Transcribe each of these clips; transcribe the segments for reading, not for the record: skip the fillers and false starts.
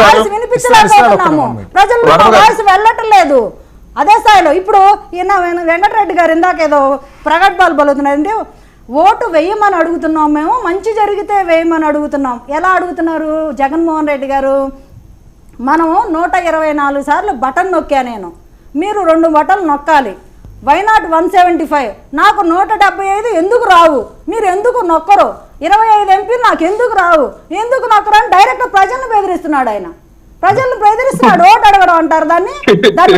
Voice వినిపించలేకపోతున్నాము, ప్రజల్లో voice వెళ్ళటం లేదు అదే స్థాయిలో. ఇప్పుడు ఈయన వెంకటరెడ్డి గారు ఇందాక ఏదో ప్రగల్భాలు పలుకుతున్నారండి. ఓటు వేయమని అడుగుతున్నాం, మేము మంచి జరిగితే వేయమని అడుగుతున్నాం. ఎలా అడుగుతున్నారు జగన్మోహన్ రెడ్డి గారు? మనం 124 సార్లు బటన్ నొక్కా నేను, మీరు 2 బటన్లు నొక్కాలి. వైనాట్ 175, నాకు 175 ఎందుకు రావు, మీరు ఎందుకు నొక్కరు? 25 ఎంపీ నాకు ఎందుకు రావు, ఎందుకు నొక్కరు అని డైరెక్ట్ ప్రజలను బెదిరిస్తున్నాడు ఆయన. ప్రజలను బెదిరిస్తున్నాడు. ఓటు అడగడం అంటారు దాన్ని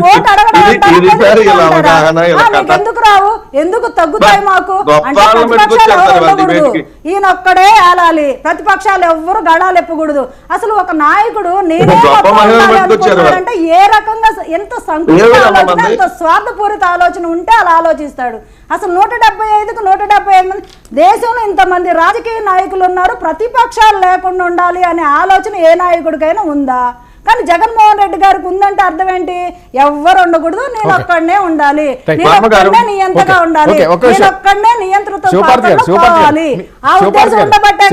ఓటు అడగడం అంటారు. మీకు ఎందుకు రావు, ఎందుకు తగ్గుతాయి మాకు అంటే ప్రతిపక్షాలు ఎవరు ఉండకూడదు, ఈయనొక్కడే ఆలాలి, ప్రతిపక్షాలు ఎవ్వరు గడాలు ఎప్పకూడదు. అసలు ఒక నాయకుడు నేనే అనుకుంటున్నాడంటే ఏ రకంగా ఎంత సంకుచిత ఆలోచన, ఎంత స్వార్థపూరిత ఆలోచన ఉంటే అలా ఆలోచిస్తాడు. అసలు 175కు 175 మంది దేశంలో ఇంతమంది రాజకీయ నాయకులు ఉన్నారు, ప్రతిపక్షాలు లేకుండా ఉండాలి అనే ఆలోచన ఏ నాయకుడికైనా ఉందా? కానీ జగన్మోహన్ రెడ్డి గారికి ఉందంటే అర్థం ఏంటి? ఎవ్వరు ఉండకూడదు, నేను ఒక్కడనే ఉండాలి, నేను ఒక్కడనే నియంత్రణగా ఉండాలి, నేను ఒక్కడనే నియంత్రణతో పోవాలి. ఆ ఉద్దేశం ఉండబట్టే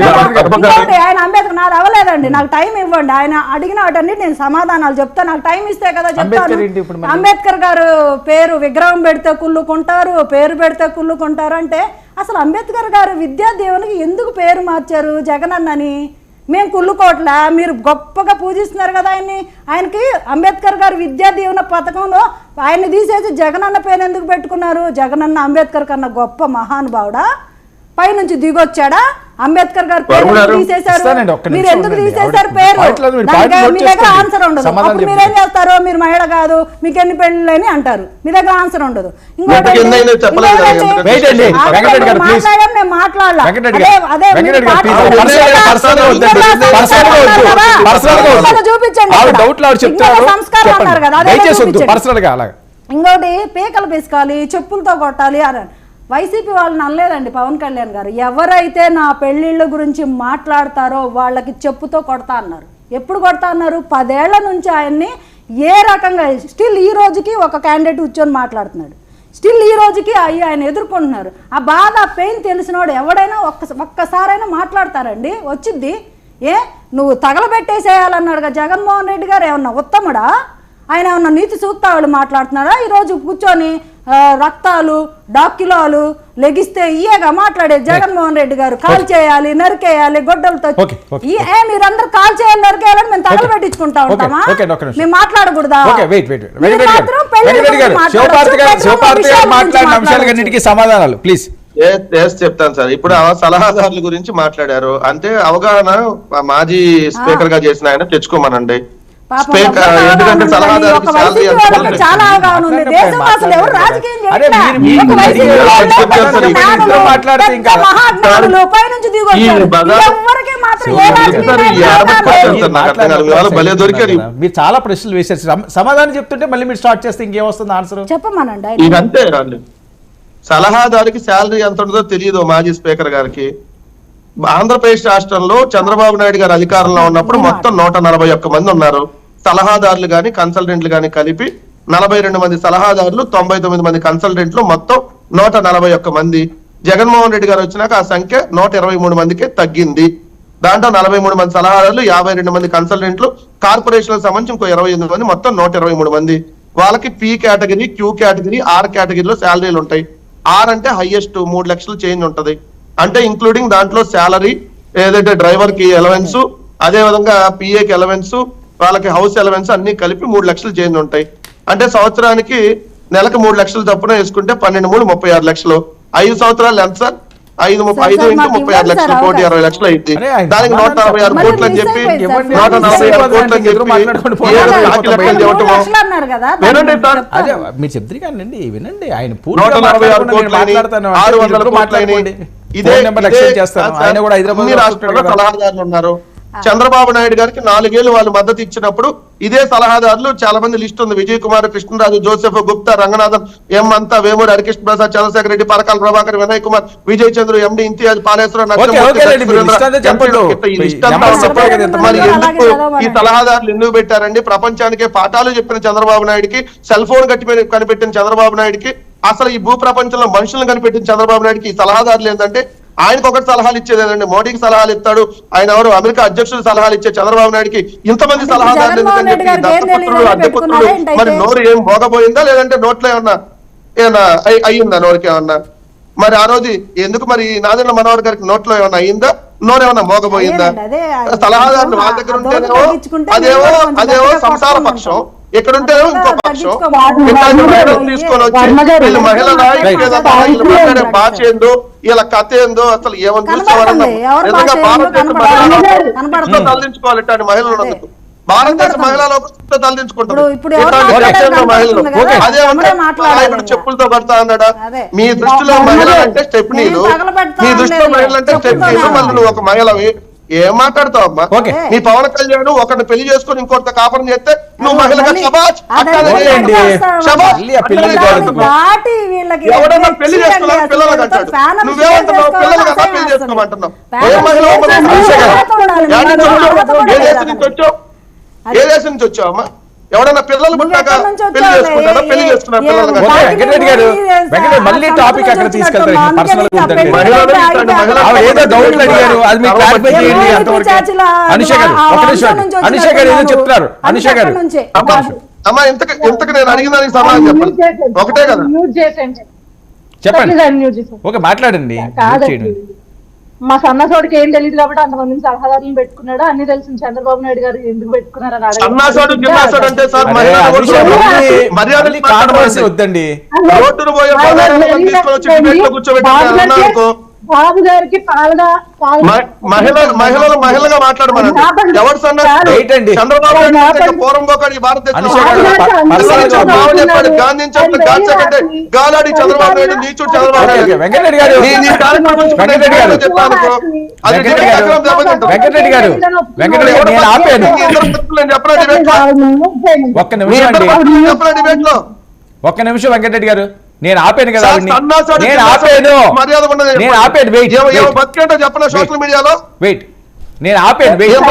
ఆయన అంబేద్కర్ నాది అవ్వలేదండి, నాకు టైం ఇవ్వండి, ఆయన అడిగిన వాటన్ని నేను సమాధానాలు చెప్తా, నాకు టైం ఇస్తే కదా చెప్తాను. అంబేద్కర్ గారు పేరు విగ్రహం పెడితే కుళ్ళుకుంటారు, పేరు పెడితే కుళ్ళుకుంటారు అంటే అసలు అంబేద్కర్ గారు విద్యాదేవునికి ఎందుకు పేరు మార్చారు జగనన్నని? మేము కుళ్ళుకోవట్లా, మీరు గొప్పగా పూజిస్తున్నారు కదా ఆయన్ని. ఆయనకి అంబేద్కర్ గారు విద్యా దీవెన పథకంలో ఆయన్ని తీసేసి జగనన్న పేరు ఎందుకు పెట్టుకున్నారు? జగనన్న అంబేద్కర్ కన్నా గొప్ప మహానుభావుడా? పైనుంచి దిగొచ్చాడా? అంబేద్కర్ గారు పేరు తీసేశారు, మీరు ఎందుకు తీసేశారు పేరు? మీ దగ్గర ఆన్సర్ ఉండదు. అప్పుడు మీరేం చేస్తారు? మీరు మహిళ కాదు, మీకు ఎన్ని పెళ్ళని అంటారు, మీ దగ్గర ఆన్సర్ ఉండదు. ఇంకోటి మాట్లాడాలి, చూపించండి సంస్కారం అన్నారు కదా, ఇంకోటి పీకలు పిసుకాలి, చెప్పులతో కొట్టాలి అని వైసీపీ వాళ్ళని అనలేదండి పవన్ కళ్యాణ్ గారు. ఎవరైతే నా పెళ్లిళ్ళ గురించి మాట్లాడతారో వాళ్ళకి చెప్పుతో కొడతా అన్నారు. ఎప్పుడు కొడతా అన్నారు? 10 ఏళ్ల నుంచి ఆయన్ని ఏ రకంగా స్టిల్ ఈ రోజుకి ఒక క్యాండిడేట్ కూర్చొని మాట్లాడుతున్నాడు, స్టిల్ ఈ రోజుకి ఆయన ఎదుర్కొంటున్నారు. ఆ బాధ పెయిన్ తెలిసినోడు ఎవడైనా ఒక్కసారైనా మాట్లాడతారండి? వచ్చిద్ది. నువ్వు తగలబెట్టేసేయాలన్నాడుగా జగన్మోహన్ రెడ్డి గారు, ఏమన్నా ఉత్తముడా? ఆయన ఏమన్నా నీతి సూక్తాలు మాట్లాడుతున్నారా? ఈరోజు కూర్చొని రక్తాలు డాక్యులాలు లెగిస్తే ఇయ్యేగా మాట్లాడే జగన్మోహన్ రెడ్డి గారు. కాల్ చేయాలి, నరికేయాలి, గొడ్డలతో మీరందరూ కాల్ చేయాలి, నరికేయాలని మేము తగలు పెట్టించుకుంటా ఉంటామా? మేము మాట్లాడకూడదా? సమాధానాలు ప్లీజ్ చెప్తాను సార్. ఇప్పుడు సలహాదారుల గురించి మాట్లాడారు అంటే అవగాహన మాజీ స్పీకర్ గా చేసిన ఆయన తెచ్చుకోమనండి. ఎందుకంటే సలహాదారుకి భలే దొరికారు. మీరు చాలా ప్రశ్నలు వేశారు, సమాధానం చెప్తుంటే మళ్ళీ మీరు స్టార్ట్ చేస్తే ఇంకేమొస్తుంది ఆన్సర్ చెప్పమనండి. ఇదంతే రండి. సలహాదారుకి శాలరీ ఎంత ఉంటుందో తెలియదు మాజీ స్పీకర్ గారికి. ఆంధ్రప్రదేశ్ రాష్ట్రంలో చంద్రబాబు నాయుడు గారు అధికారంలో ఉన్నప్పుడు మొత్తం 141 మంది ఉన్నారు. సలహాదారులు గాని కన్సల్టెంట్లు గాని కలిపి 42 మంది సలహాదారులు, 99 మంది కన్సల్టెంట్లు, మొత్తం 141 మంది. జగన్మోహన్ రెడ్డి గారు వచ్చినాక ఆ సంఖ్య 123 మందికి తగ్గింది. దాంట్లో 43 మంది సలహాదారులు, 52 మంది కన్సల్టెంట్లు, కార్పొరేషన్లకు సంబంధించి ఇంకో 28 మంది, మొత్తం 123 మంది. వాళ్ళకి P category, Q category, R కేటగిరీలో శాలరీలు ఉంటాయి. ఆర్ అంటే హైయెస్ట్ 3 లక్షలు చేంజ్ ఉంటది. అంటే ఇంక్లూడింగ్ దాంట్లో శాలరీ, ఏదైతే డ్రైవర్ కి ఎలవెన్స్, అదే విధంగా పిఏకి ఎలవెన్స్, వాళ్ళకి హౌస్ ఎలవెన్స్ అన్ని కలిపి 3 లక్షలు చేంజ్ ఉంటాయి. అంటే సంవత్సరానికి నెలకు 3 లక్షలు తప్పున వేసుకుంటే 12 3 36 లక్షలు. 5 సంవత్సరాలు ఎంత సార్? 5 × 36 లక్షలు, 1,20 లక్షలు అయింది. దానికి 146 కోట్లు అని చెప్పి 146 కోట్లు అని చెప్పి మీరు చెప్తారు కానండి, వినండి. ఆయన 146 కోట్లు, 600 కోట్లు. ఇదే సలహాదారులు ఉన్నారు. చంద్రబాబు నాయుడు గారికి 4 ఏళ్లు వాళ్ళు మద్దతు ఇచ్చినప్పుడు ఇదే సలహాదారులు చాలా మంది లిస్ట్ ఉంది. విజయ్ కుమార్, కృష్ణరాజు, జోసెఫ్, గుప్తా, రంగనాథన్, ఎం అంతా, వేమూరి హరికృష్ణ ప్రసాద్, చంద్రశేఖర్ రెడ్డి, పరకాల ప్రభాకర్, వినయ్ కుమార్, విజయ్ చంద్ర, ఎండి ఇంతియాజ్, పాలేశ్వరం, ఈ సలహాదారులు ఎందుకు పెట్టారండి? ప్రపంచానికే పాఠాలు చెప్పిన చంద్రబాబు నాయుడికి, సెల్ ఫోన్ కనిపెట్టిన చంద్రబాబు నాయుడికి అసలు ఈ భూ ప్రపంచంలో మనుషులను కనిపెట్టిన చంద్రబాబు నాయుడుకి ఈ సలహాదారులు ఏంటంటే ఆయనకు ఒకటి సలహాలు ఇచ్చేదేనండి, మోడీకి సలహాలు ఇస్తాడు, ఆయన ఎవరు అమెరికా అధ్యక్షుడు సలహాలు ఇచ్చే చంద్రబాబు నాయుడుకి ఇంతమంది సలహాదారులు ఎందుకని చెప్పి దత్తపుత్రుడు అడ్డపుత్రుడు మరి నోరు ఏం మోగపోయిందా లేదంటే నోట్లో ఏమన్నా అయ్యిందా నోరుకి ఏమన్నా? మరి ఆ రోజు ఎందుకు మరి నాదెండ్ల మనోహర్ గారికి నోట్లో ఏమన్నా అయ్యిందా, నోరేమన్నా మోగపోయిందా? సలహాదారులు వాళ్ళ దగ్గర ఉంటేనేమో అదేవో సంసార పక్షం, ఎక్కడుంటే ఇంకో పక్షం. ఇట్లాంటి మహిళలు తీసుకొని వచ్చి వీళ్ళు మహిళ నాయకులు భాష ఏందో ఇలా కథ ఏందో అసలు ఏమని చూసుకోవాలన్నా నిజంగా భారతదేశ మహిళలు తరలించుకోవాలి. ఇట్లాంటి మహిళలు ఉన్నందుకు భారతదేశ మహిళలు తరలించుకుంటారు మహిళలు. అదే నాయకుడు చెప్పులతో పడతా అన్నాడా? మీ దృష్టిలో మహిళలు అంటే స్టెప్నీలు, మీ దృష్టిలో మహిళలు అంటే స్టెప్నీలు, మళ్ళీ నువ్వు ఒక మహిళవి ఏం మాట్లాడతావు అమ్మా? నీ పవన్ కళ్యాణ్ ఒకరిని పెళ్లి చేసుకుని ఇంకొకటి కాపురం చేస్తే నువ్వు మహిళగా శబాష్ ఎవడన్నా పెళ్లి చేసుకోవాలి పిల్లలకు అంటాడు, నువ్వేమంటున్నావు? పిల్లలు కదా పెళ్లి చేసుకోమంటున్నావు. ఏ మహిళ ఏ దేశం నుంచి వచ్చావు? ఏ దేశం నుంచి వచ్చావు అమ్మా? ఎవడన్నా పిల్లలు పుట్టాక పెళ్లి చేసుకుంటారా? పెళ్లి చేసుకున్నారు పిల్లలు మళ్ళీ టాపిక్ అక్కడ తీసుకెళ్తారు. అనుష గారు ఏదో చెప్తున్నారు. అనుష గారు అమ్మా ఇంతకు నేను అడిగిన దానికి సమాధానం చెప్పండి. ఒకటే కదా చెప్పండి. ఓకే మాట్లాడండి. మా సన్నసోడికి ఏం తెలియదు కాబట్టి అంతమందిని సలహాదారులను పెట్టుకున్నాడు. అన్ని తెలిసింది చంద్రబాబు నాయుడు గారు ఎందుకు పెట్టుకున్నారు బాబు గారికి మహిళగా మాట్లాడమనండి. ఎవరు సన్నాసి? చంద్రబాబు నాయుడు పూర్వం పోకాడు భారతదేశం చెప్పాడు. గాంధీ గాలాడి చంద్రబాబు నాయుడు నీచుడు చంద్రబాబు నాయుడు వెంకటరెడ్డి గారు ఒక్క నిమిషం వెంకటరెడ్డి గారు నేను ఆపాను కదా, నేను ఆపాను సోషల్ మీడియాలో వెయిట్, నేను ఆపాను వెయిట్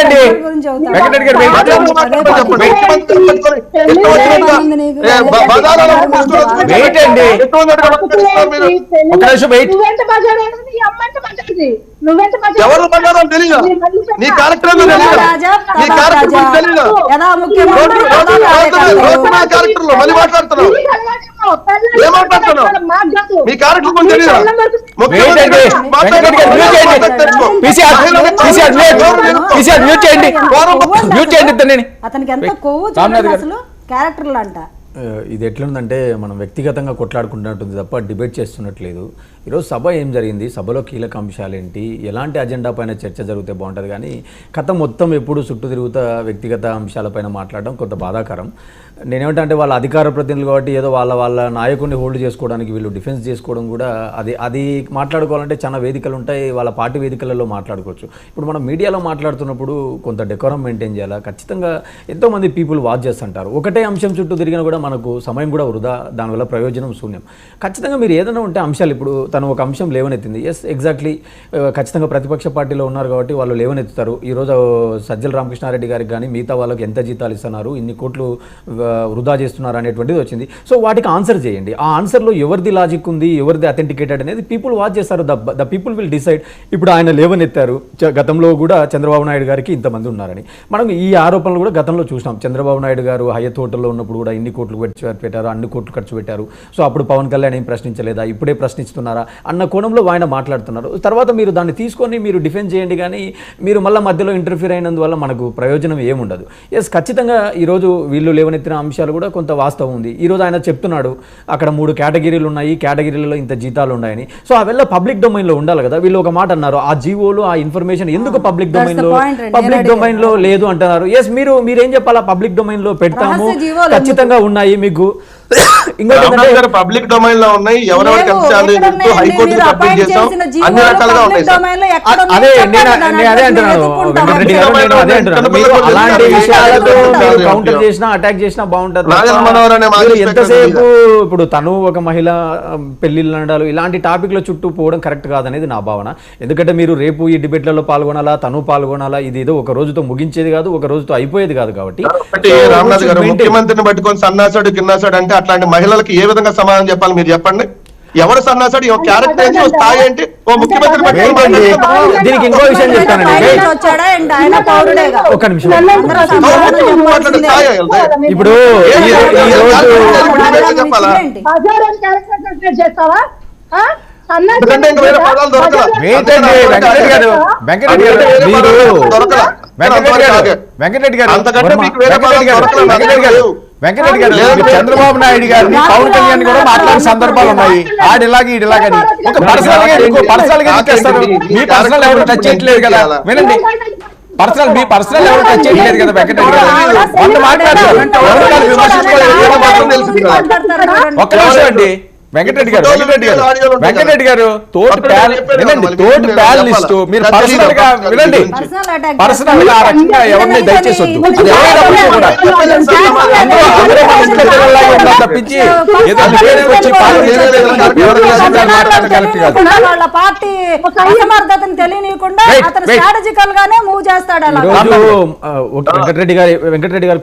అండి వెంకటరెడ్డి గారు వెయిట్ అండి ఒక నిమిషం వెయిట్. ఎవరు బంగారం తెలియదు, నీ క్యారెక్టర్ నీ క్యారెక్టర్ తెలియదు. క్యారెక్టర్ లో మళ్ళీ మాట్లాడుతున్నావు, ఏం మాట్లాడుతున్నావు? మీ క్యారెక్టర్ కొంచెం తెలియదు. అతనికి ఎంత కొవ్వు అసలు క్యారెక్టర్లు అంట. ఇది ఎట్లుందంటే మనం వ్యక్తిగతంగా కొట్లాడుకుంటున్నట్టుంది తప్ప డిబేట్ చేస్తున్నట్లేదు. ఈరోజు సభ ఏం జరిగింది, సభలో కీలక అంశాలు ఏంటి, ఎలాంటి అజెండా పైన చర్చ జరిగితే బాగుంటుంది, కానీ కథ మొత్తం ఎప్పుడు చుట్టూ తిరుగుతా వ్యక్తిగత అంశాలపైన మాట్లాడడం కొంత బాధాకరం. నేనేమంటే వాళ్ళ అధికార ప్రతినిధులు కాబట్టి ఏదో వాళ్ళ నాయకుడిని హోల్డ్ చేసుకోవడానికి వీళ్ళు డిఫెన్స్ చేసుకోవడం కూడా అది మాట్లాడుకోవాలంటే చాలా వేదికలు ఉంటాయి, వాళ్ళ పార్టీ వేదికలలో మాట్లాడుకోవచ్చు. ఇప్పుడు మనం మీడియాలో మాట్లాడుతున్నప్పుడు కొంత డెకోరం మెయింటైన్ చేయాలి. ఖచ్చితంగా ఎంతోమంది పీపుల్ వాచ్ చేస్తుంటారు. ఒకటే అంశం చుట్టూ తిరిగినా కూడా మనకు సమయం కూడా వృధా, దానివల్ల ప్రయోజనం శూన్యం. ఖచ్చితంగా మీరు ఏదైనా ఉంటే అంశాలు, ఇప్పుడు తను ఒక అంశం లేవనెత్తింది, ఎస్ ఎగ్జాక్ట్లీ ఖచ్చితంగా ప్రతిపక్ష పార్టీలో ఉన్నారు కాబట్టి వాళ్ళు లేవనెత్తుతారు. ఈరోజు సజ్జల రామకృష్ణారెడ్డి గారికి కానీ మిగతా వాళ్ళకి ఎంత జీతాలు ఇస్తున్నారు, ఇన్ని కోట్లు వృధా చేస్తున్నారు అనేటువంటిది వచ్చింది. సో వాటికి ఆన్సర్ చేయండి. ఆ ఆన్సర్లో ఎవరిది లాజిక్ ఉంది, ఎవరిది అథెంటికేటెడ్ అనేది పీపుల్ వాచ్ చేస్తారు. The people will decide. ఇప్పుడు ఆయన లేవనెత్తారు, గతంలో కూడా చంద్రబాబు నాయుడు గారికి ఇంతమంది ఉన్నారని. మనం ఈ ఆరోపణలు కూడా గతంలో చూసినాం. చంద్రబాబు నాయుడు గారు హయత్ హోటల్లో ఉన్నప్పుడు కూడా ఇన్ని కోట్లు పెట్టారు, అన్ని కోట్లు ఖర్చు పెట్టారు. సో అప్పుడు పవన్ కళ్యాణ్ ఏం ప్రశ్నించలేదా, ఇప్పుడే ప్రశ్నిస్తున్నారా అన్న కోణంలో ఆయన మాట్లాడుతున్నారు. తర్వాత మీరు దాన్ని తీసుకొని మీరు డిఫెండ్ చేయండి, కానీ మీరు మళ్ళీ మధ్యలో ఇంటర్ఫీర్ అయినందువల్ల మనకు ప్రయోజనం ఏముండదు. ఎస్ ఖచ్చితంగా ఈరోజు వీళ్ళు లేవనెత్తిన అంశాలు కూడా కొంత వాస్తవం ఉంది. ఈరోజు ఆయన చెప్తున్నాడు అక్కడ 3 కేటగిరీలు ఉన్నాయి, కేటగిరీలలో ఇంత జీతాలు ఉన్నాయని. సో అవెల్ల పబ్లిక్ డొమైన్లో ఉండాలి కదా. వీళ్ళు ఒక మాట అన్నారు, ఆ జీవోలు ఆ ఇన్ఫర్మేషన్ ఎందుకు పబ్లిక్ డొమైన్లో లేదు అంటున్నారు. ఎస్ మీరేం చెప్పాలా, పబ్లిక్ డొమైన్లో పెడతాము, ఖచ్చితంగా ఉన్నాయి మీకు. పబ్లిక్ డొమైన్ లో ఉన్నాయి, ఎవరెవరికి ఎంత శాలరీ ఇస్తూ హైకోర్టు సబ్మిట్ చేసాం, అన్ని రకాలుగా ఉన్నాయి. అదే అంటున్నాను వెంకటరెడ్డి గారు, నేను అదే అంటున్నాను. అలాంటి విషయాలతో కౌంటర్ చేసినా అటాక్ చేసినా బాగుంటుంది. ఎంతసేపు ఇప్పుడు తను ఒక మహిళ పెళ్లిళ్ళు అనడాలు ఇలాంటి టాపిక్ల చుట్టూ పోవడం కరెక్ట్ కాదనేది నా భావన. ఎందుకంటే మీరు రేపు ఈ డిబేట్లలో పాల్గొనాలా, తను పాల్గొనాలా, ఇది ఏదో ఒక రోజుతో ముగించేది కాదు, ఒక రోజుతో అయిపోయేది కాదు. కాబట్టి రామనాథ్ గారు ముఖ్యమంత్రిని పట్టుకొని సన్నాసాడు గిన్నాసాడు అంటే ఇంకా అట్లాంటి మహిళలకి ఏ విధంగా సమాధానం చెప్పాలి మీరు చెప్పండి. ఎవరు సన్నాసాడు, ఓ క్యారెక్టర్ ఏంటి, ఓ స్థాయి ఏంటి, ఓ ముఖ్యమంత్రి పట్టుకొని ఏంటండి? మాట్లాడుతున్నారు. దీనికి ఇంకో విషయం చెప్తానండి. పైనుంచి వచ్చాడా ఏంటి? ఆయన పౌరుడేగా. ఒక్క నిమిషం. అందరూ సమాధానం మాట్లాడే స్థాయి చెప్పాల్సిందే. వెళ్తే. ఇప్పుడు ఈ రోజు చెప్పాలా? ఏంటి? హజారాన్ని క్యారెక్టర్ చేస్తావా? ఆ? సన్నాసి ఎందుకంటే ఇంకా వేరే పదాలు దొరకలా. ఏంటండి వెంకటరెడ్డి గారు, వెంకటరెడ్డి గారు మీరు దొరకలా. వెంకటరెడ్డి గారు అంతకంటే మీకు వేరే పదాలు దొరకలా. వెంకటరెడ్డి గారు మీరు చంద్రబాబు నాయుడు గారిని పవన్ కళ్యాణ్ కూడా మాట్లాడిన సందర్భాలు ఉన్నాయి. ఆడిలాగి ఇడిలాగని ఒక పర్సనల్ గా ఇంకో పర్సనల్ గా తెస్తారు. మీ పర్సనల్ ఎవరు టచ్ చేయట్లేదు కదా, వినండి. మీ పర్సనల్ ఎవరు టచ్ చేయట్లేదు కదా వెంకటరెడ్డి గారు. వాళ్ళు మాట్లాడతారు, ఎవరు కాదు విమర్శించుకోలేదు. ఏదో మాత్రం తెలుసు కదా. ఒక్క నిమిషం అండి. వెంకటరెడ్డి గారు తోటి ప్యాల్ వినండి, తోటి ప్యాల్ లిస్టు మీరు పర్సనల్ గా వినండి, పర్సనల్ గా ఆ రకంగా ఎవరిని దయచేసి వద్దు. అది ఎవరైనప్పటికీ కూడా అందులో అందరూ మన ఇంట్లో పిల్లల్లాగా ఉండాలి తప్పించి ఏదో పేరుకి వచ్చి మాట్లాడడం కరెక్ట్ కాదు. వాళ్ళ పార్టీ అసమర్థతను తెలియనీయకుండా Wait, అతను wait. స్ట్రాటజికల్ గానే మూవ్ చేస్తాడు అలా. ఈరోజు వెంకటరెడ్డి గారి